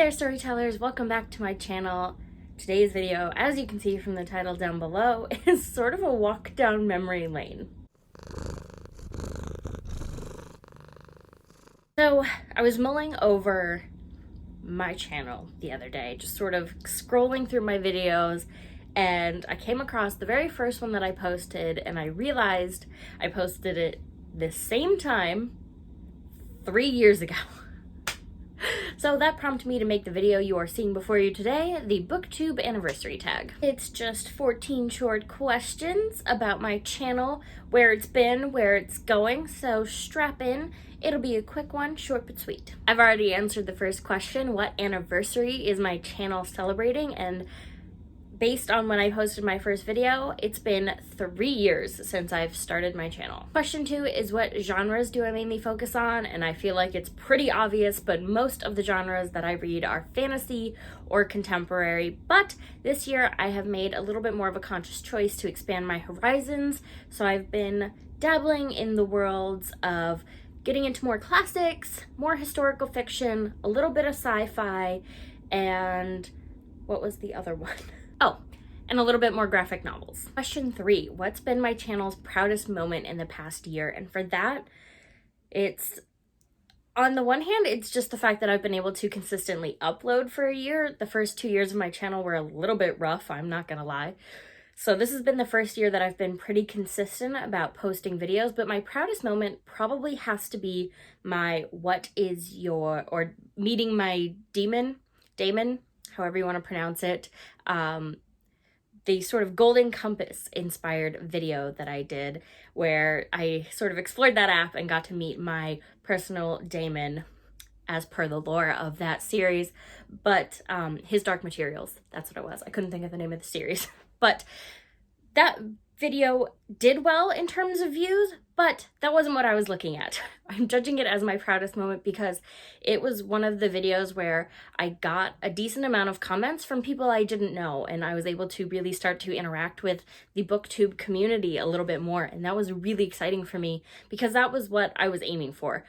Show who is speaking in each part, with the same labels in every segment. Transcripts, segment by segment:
Speaker 1: there, storytellers! Welcome back to my channel. Today's video, as you can see from the title down below, is sort of a walk down memory lane. So, I was mulling over my channel the other day, just sort of scrolling through my videos, and I came across the very first one that I posted, and I realized I posted it the same time 3 years ago. So that prompted me to make the video you are seeing before you today, the Booktube Anniversary Tag. It's just 14 short questions about my channel, where it's been, where it's going, so strap in. It'll be a quick one, short but sweet. I've already answered the first question, what anniversary is my channel celebrating? And based on when I posted my first video, it's been 3 years since I've started my channel. Question 2 is what genres do I mainly focus on? And I feel like it's pretty obvious, but most of the genres that I read are fantasy or contemporary. But this year I have made a little bit more of a conscious choice to expand my horizons. So I've been dabbling in the worlds of getting into more classics, more historical fiction, a little bit of sci-fi, and what was the other one? Oh, and a little bit more graphic novels. Question 3, what's been my channel's proudest moment in the past year? And for that, it's, on the one hand, it's just the fact that I've been able to consistently upload for a year. The first 2 years of my channel were a little bit rough, I'm not gonna lie. So this has been the first year that I've been pretty consistent about posting videos, but my proudest moment probably has to be my meeting my Damon, however you want to pronounce it, the sort of Golden Compass inspired video that I did, where I sort of explored that app and got to meet my personal Damon as per the lore of that series, but his Dark Materials, that's what it was. I couldn't think of the name of the series, but that video did well in terms of views, but that wasn't what I was looking at. I'm judging it as my proudest moment because it was one of the videos where I got a decent amount of comments from people I didn't know, and I was able to really start to interact with the booktube community a little bit more, and that was really exciting for me because that was what I was aiming for.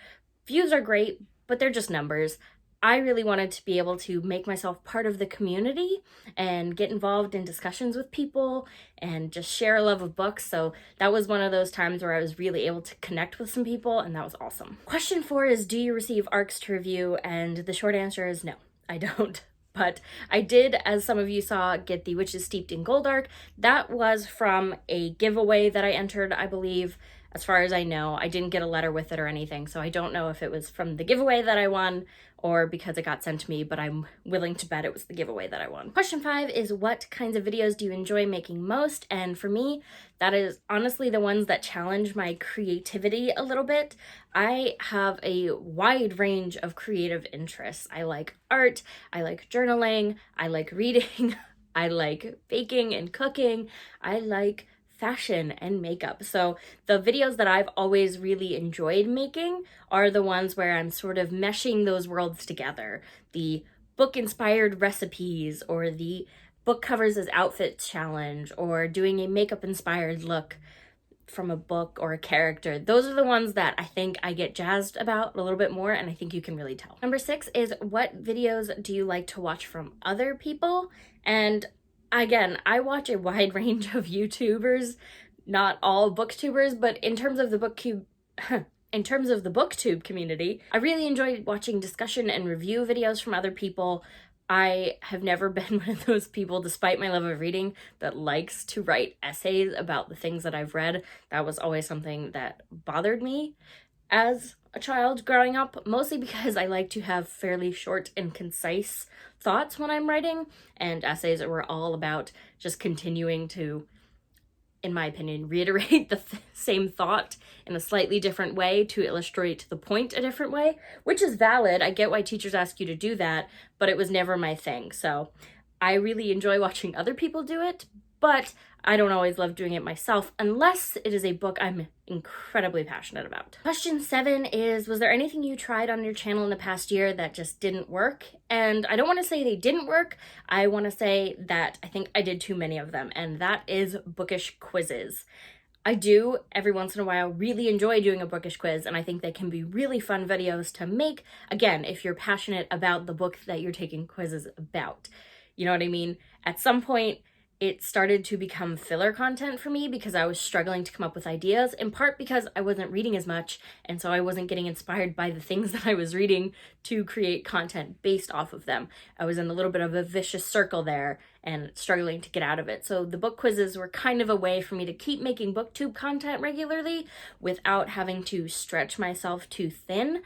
Speaker 1: Views are great, but they're just numbers. I really wanted to be able to make myself part of the community and get involved in discussions with people and just share a love of books. So that was one of those times where I was really able to connect with some people, and that was awesome. Question 4 is, do you receive ARCs to review? And the short answer is no, I don't. But I did, as some of you saw, get the Witches Steeped in Gold arc. That was from a giveaway that I entered, I believe. As far as I know, I didn't get a letter with it or anything, so I don't know if it was from the giveaway that I won or because it got sent to me, but I'm willing to bet it was the giveaway that I won. Question 5 is, what kinds of videos do you enjoy making most? And for me, that is honestly the ones that challenge my creativity a little bit. I have a wide range of creative interests. I like art, I like journaling, I like reading, I like baking and cooking, I like fashion and makeup. So the videos that I've always really enjoyed making are the ones where I'm sort of meshing those worlds together. The book-inspired recipes, or the book covers as outfits challenge, or doing a makeup-inspired look from a book or a character. Those are the ones that I think I get jazzed about a little bit more, and I think you can really tell. Number 6 is, what videos do you like to watch from other people? And again, I watch a wide range of YouTubers, not all booktubers, but in terms of the booktube community, I really enjoy watching discussion and review videos from other people. I have never been one of those people, despite my love of reading, that likes to write essays about the things that I've read. That was always something that bothered me as a child growing up, mostly because I like to have fairly short and concise thoughts when I'm writing, and essays were all about just continuing to, in my opinion, reiterate the same thought in a slightly different way to illustrate the point a different way, which is valid. I get why teachers ask you to do that, but it was never my thing. So I really enjoy watching other people do it, but I don't always love doing it myself unless it is a book I'm incredibly passionate about. Question 7 is, was there anything you tried on your channel in the past year that just didn't work? And I don't want to say they didn't work. I want to say that I think I did too many of them, and that is bookish quizzes. I do, every once in a while, really enjoy doing a bookish quiz, and I think they can be really fun videos to make, again, if you're passionate about the book that you're taking quizzes about. You know what I mean? At some point, it started to become filler content for me because I was struggling to come up with ideas, in part because I wasn't reading as much, and so I wasn't getting inspired by the things that I was reading to create content based off of them. I was in a little bit of a vicious circle there and struggling to get out of it. So the book quizzes were kind of a way for me to keep making booktube content regularly without having to stretch myself too thin.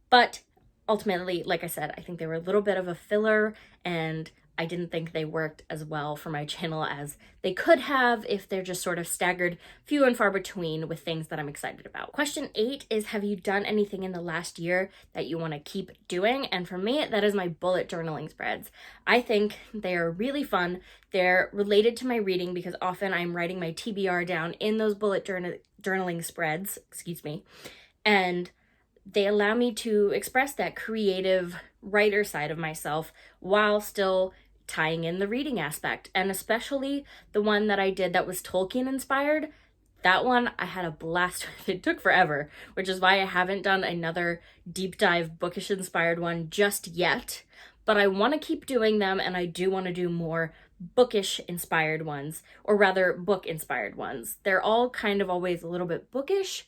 Speaker 1: But ultimately, like I said, I think they were a little bit of a filler, and I didn't think they worked as well for my channel as they could have if they're just sort of staggered few and far between with things that I'm excited about. Question 8 is, have you done anything in the last year that you want to keep doing? And for me, that is my bullet journaling spreads. I think they are really fun. They're related to my reading because often I'm writing my TBR down in those bullet journaling spreads, and they allow me to express that creative writer side of myself while still tying in the reading aspect. And especially the one that I did that was Tolkien inspired, that one I had a blast with. It took forever, which is why I haven't done another deep dive bookish inspired one just yet. But I want to keep doing them, and I do want to do more bookish inspired ones, or rather book inspired ones. They're all kind of always a little bit bookish,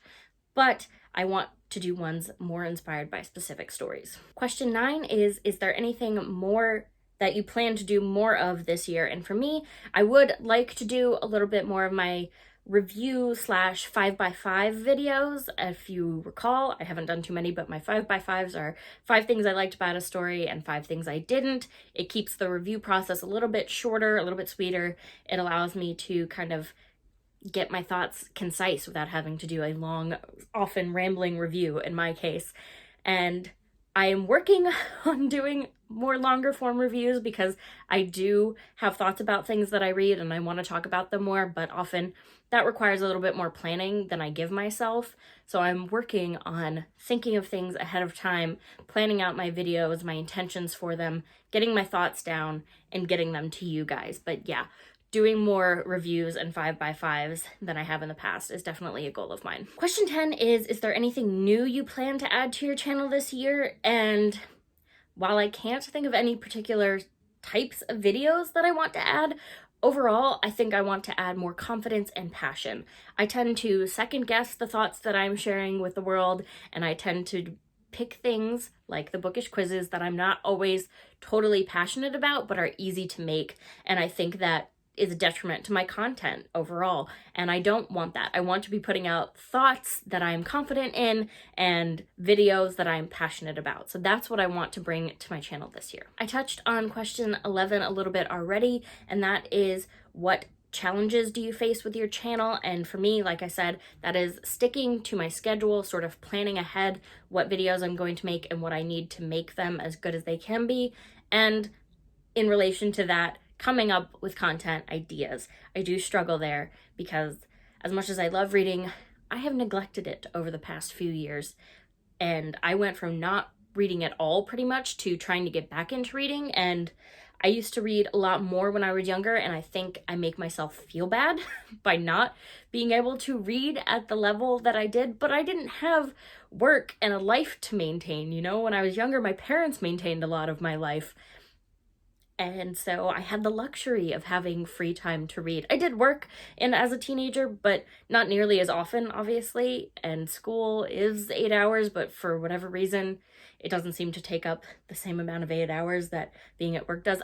Speaker 1: but I want to do ones more inspired by specific stories. Question 9 is there anything more that you plan to do more of this year? And for me, I would like to do a little bit more of my review / 5x5 videos. If you recall, I haven't done too many, but my 5x5s are 5 things I liked about a story and 5 things I didn't. It keeps the review process a little bit shorter, a little bit sweeter. It allows me to kind of get my thoughts concise without having to do a long, often rambling review in my case. And I am working on doing more longer form reviews because I do have thoughts about things that I read and I want to talk about them more, but often that requires a little bit more planning than I give myself. So I'm working on thinking of things ahead of time, planning out my videos, my intentions for them, getting my thoughts down, and getting them to you guys. But yeah, doing more reviews and 5x5s than I have in the past is definitely a goal of mine. Question 10 is there anything new you plan to add to your channel this year? And while I can't think of any particular types of videos that I want to add, overall, I think I want to add more confidence and passion. I tend to second guess the thoughts that I'm sharing with the world, and I tend to pick things like the bookish quizzes that I'm not always totally passionate about, but are easy to make. And I think that is a detriment to my content overall, and I don't want that. I want to be putting out thoughts that I'm confident in and videos that I'm passionate about. So that's what I want to bring to my channel this year. I touched on question 11 a little bit already, and that is, what challenges do you face with your channel? And for me, like I said, that is sticking to my schedule, sort of planning ahead what videos I'm going to make and what I need to make them as good as they can be. And in relation to that, coming up with content ideas. I do struggle there because as much as I love reading, I have neglected it over the past few years. And I went from not reading at all pretty much to trying to get back into reading. And I used to read a lot more when I was younger, and I think I make myself feel bad by not being able to read at the level that I did. But I didn't have work and a life to maintain. You know, when I was younger, my parents maintained a lot of my life. And so I had the luxury of having free time to read. I did work as a teenager, but not nearly as often, obviously. And school is 8 hours, but for whatever reason, it doesn't seem to take up the same amount of 8 hours that being at work does.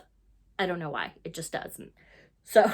Speaker 1: I don't know why. It just doesn't. So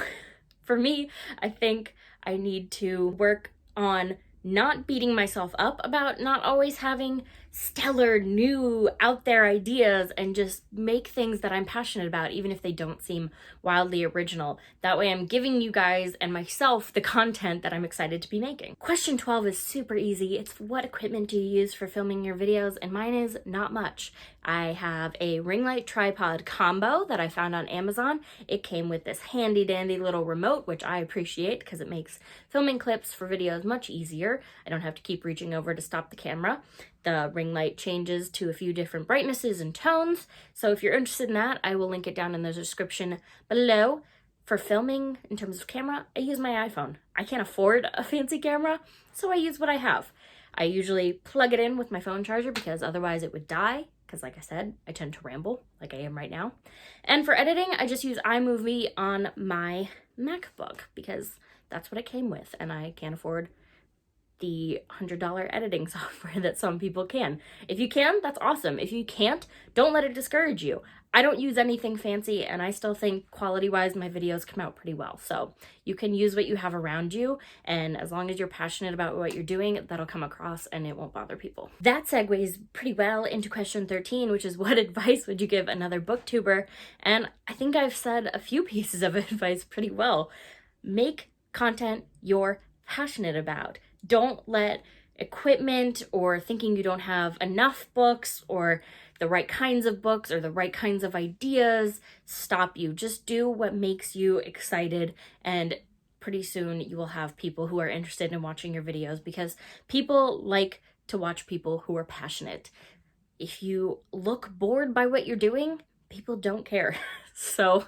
Speaker 1: for me, I think I need to work on not beating myself up about not always having stellar, new, out there ideas, and just make things that I'm passionate about, even if they don't seem wildly original. That way I'm giving you guys and myself the content that I'm excited to be making. Question 12 is super easy. It's, what equipment do you use for filming your videos? And mine is not much. I have a ring light tripod combo that I found on Amazon. It came with this handy dandy little remote, which I appreciate because it makes filming clips for videos much easier. I don't have to keep reaching over to stop the camera. The ring light changes to a few different brightnesses and tones. So if you're interested in that, I will link it down in the description below. For filming, in terms of camera, I use my iPhone. I can't afford a fancy camera, so I use what I have. I usually plug it in with my phone charger because otherwise it would die, because like I said, I tend to ramble like I am right now. And for editing, I just use iMovie on my MacBook because that's what it came with, and I can't afford the $100 editing software that some people can. If you can, that's awesome. If you can't, don't let it discourage you. I don't use anything fancy, and I still think quality-wise my videos come out pretty well. So you can use what you have around you, and as long as you're passionate about what you're doing, that'll come across and it won't bother people. That segues pretty well into question 13, which is what advice would you give another booktuber? And I think I've said a few pieces of advice pretty well. Make content you're passionate about. Don't let equipment or thinking you don't have enough books or the right kinds of books or the right kinds of ideas stop you. Just do what makes you excited, and pretty soon you will have people who are interested in watching your videos because people like to watch people who are passionate. If you look bored by what you're doing, people don't care. So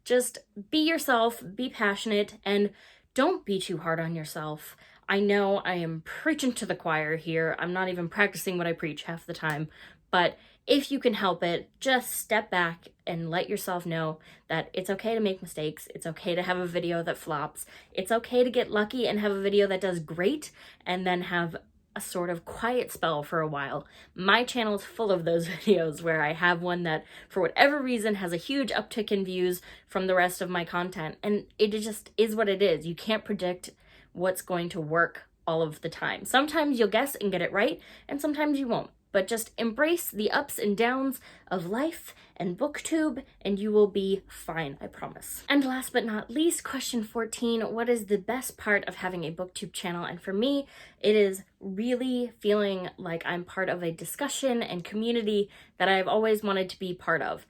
Speaker 1: just be yourself, be passionate, and don't be too hard on yourself. I know I am preaching to the choir here. I'm not even practicing what I preach half the time, but if you can help it, just step back and let yourself know that it's okay to make mistakes. It's okay to have a video that flops. It's okay to get lucky and have a video that does great and then have a sort of quiet spell for a while. My channel is full of those videos where I have one that, for whatever reason, has a huge uptick in views from the rest of my content, and it just is what it is. You can't predict what's going to work all of the time. Sometimes you'll guess and get it right, and sometimes you won't. But just embrace the ups and downs of life and booktube, and you will be fine, I promise. And last but not least, question 14, what is the best part of having a booktube channel? And for me, it is really feeling like I'm part of a discussion and community that I've always wanted to be part of.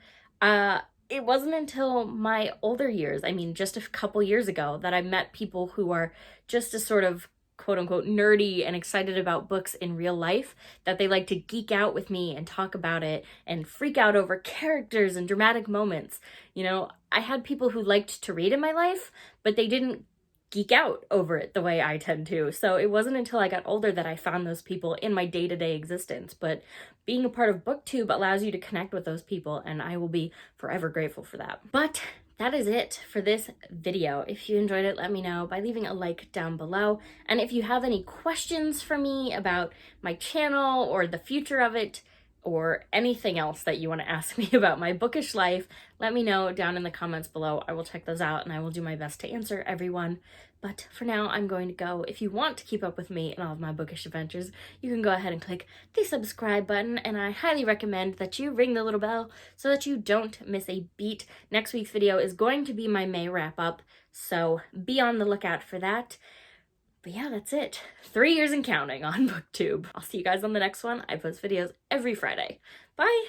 Speaker 1: It wasn't until my older years, I mean, just a couple years ago, that I met people who are just as sort of quote-unquote nerdy and excited about books in real life, that they like to geek out with me and talk about it and freak out over characters and dramatic moments. You know, I had people who liked to read in my life, but they didn't geek out over it the way I tend to. So it wasn't until I got older that I found those people in my day-to-day existence. But being a part of BookTube allows you to connect with those people, and I will be forever grateful for that. But that is it for this video. If you enjoyed it, let me know by leaving a like down below. And if you have any questions for me about my channel or the future of it, or anything else that you want to ask me about my bookish life, let me know down in the comments below. I will check those out and I will do my best to answer everyone. But for now, I'm going to go. If you want to keep up with me and all of my bookish adventures, you can go ahead and click the subscribe button, and I highly recommend that you ring the little bell so that you don't miss a beat. Next week's video is going to be my May wrap-up, so be on the lookout for that. But yeah, that's it. 3 years and counting on BookTube. I'll see you guys on the next one. I post videos every Friday. Bye!